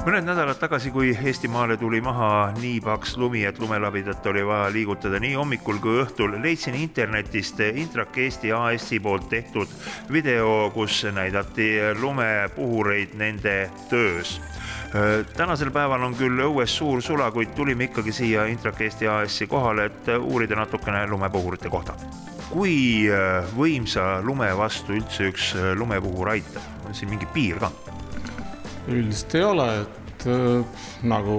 Mõned nädalad tagasi, kui Eestimaale tuli maha nii paks lumi, et lumelabidat oli vaja liigutada nii hommikul kui õhtul, leidsin internetist Intrak Eesti AS-i poolt tehtud video, kus näidati lumepuhureid nende töös. Tänasel päeval on küll õues suur sula, kuid tulime ikkagi siia Intrak Eesti AS-i kohale, et uurida natukene lumepuhurite kohta. Kui võimsa lume vastu üldse üks lumepuhur aitab? On siin mingi piir ka? Üldiselt ei ole, et nagu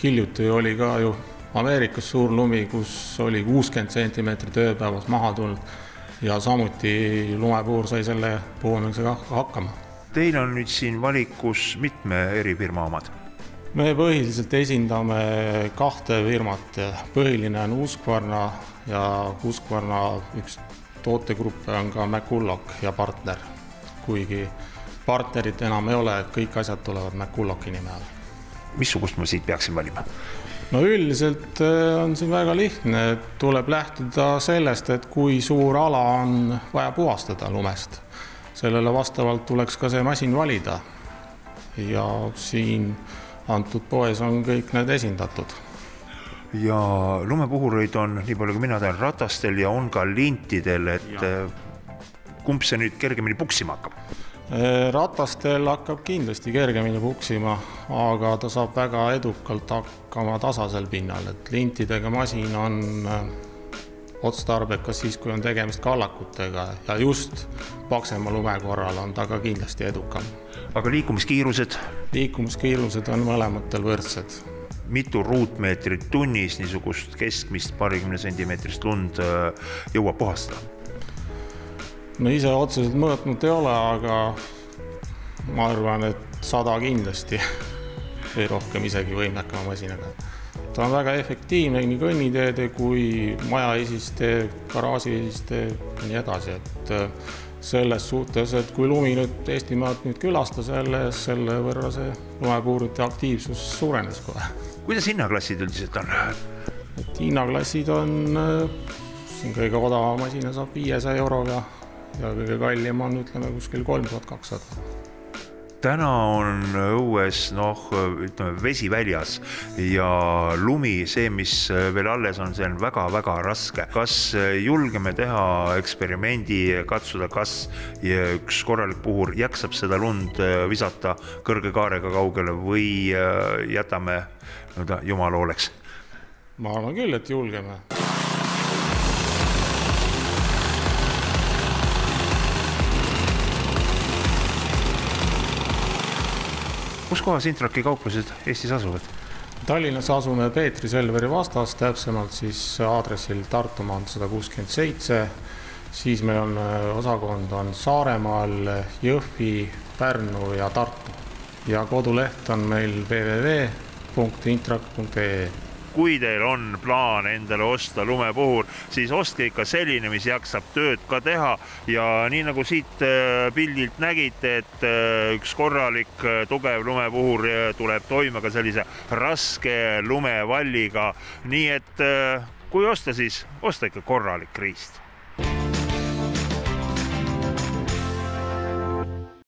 hiljuti oli ka ju Ameerikas suur lumi, kus oli 60 centimeetrit ööpäevas maha tulnud ja samuti lumepuhur sai selle puhumisega hakkama. Teil on nüüd siin valikus mitme eri firma omad? Me põhiliselt esindame 2 firmat. Põhiline on Husqvarna ja Husqvarna üks tootegruppe on ka McCulloch ja partner, kuigi partnerit enam ei ole, kõik asjad tulevad McCullochi nime all. Missugust ma siit peaksin valima? No üldiselt on siin väga lihtne, tuleb lähtuda sellest, et kui suur ala on vaja puhastada lumest. Sellele vastavalt tuleks ka see masin valida ja siin antud poes on kõik need esindatud. Ja lumepuhureid on nii palju, kui mina tean, ratastel ja on ka lintidel, et kumb see nüüd kergemini puksima hakkab? Ratastel hakkab kindlasti kergemini puksima, aga ta saab väga edukalt hakkama tasasel pinnal, et lintidega masin on otstarbekas siis, kui on tegemist kallakutega ja just paksema lume korral on ta ka kindlasti edukam. Aga liikumiskiirused? Liikumiskiirused on mõlematel võrdsed. Mitu ruutmeetrit tunnis niisugust keskmist 20 sentimeetrist lund jõuab puhastada? No ise otseselt mõõtnud ei ole, aga ma arvan, et 100 kindlasti või rohkem isegi võimekama masinaga. Ta on väga efektiivne nii kõnniteede kui majaesiste, garaažiesiste ja nii edasi. Et selles suhtes, et kui lumi nüüd Eestimaad nüüd külastas selle võrra see lumepuhurite aktiivsus suurenes kohe. Kuidas hinnaklassid üldiselt on? Et hinnaklassid on siin kõige odava masina saab 500 euroga ja kõige kallim on, ütleme, kuskil 3200. Täna on õues vesi väljas ja lumi, see, mis veel alles on, see on väga-väga raske. Kas julgeme teha eksperimendi, katsuda, kas üks korralik puhur jaksab seda lund visata kõrge kaarega kaugele või jätame jumala hooleks? Ma arvan küll, et julgeme. Kus kohas Intraki kauplused Eestis asuvad? Tallinnas asume Peetri Selveri vastas, täpsemalt siis aadressil Tartumaal 167. Siis meil on osakond on Saaremaal, Jõhvi, Pärnu ja Tartu. Ja koduleht on meil www.intrak.ee. Kui teil on plaan endale osta lumepuhur, siis ostke ikka selline, mis jaksab tööd ka teha ja nii nagu siit pildilt nägite, et üks korralik tugev lumepuhur tuleb toime ka sellise raske lumevalliga. Nii et kui osta, siis osta ikka korralik riist.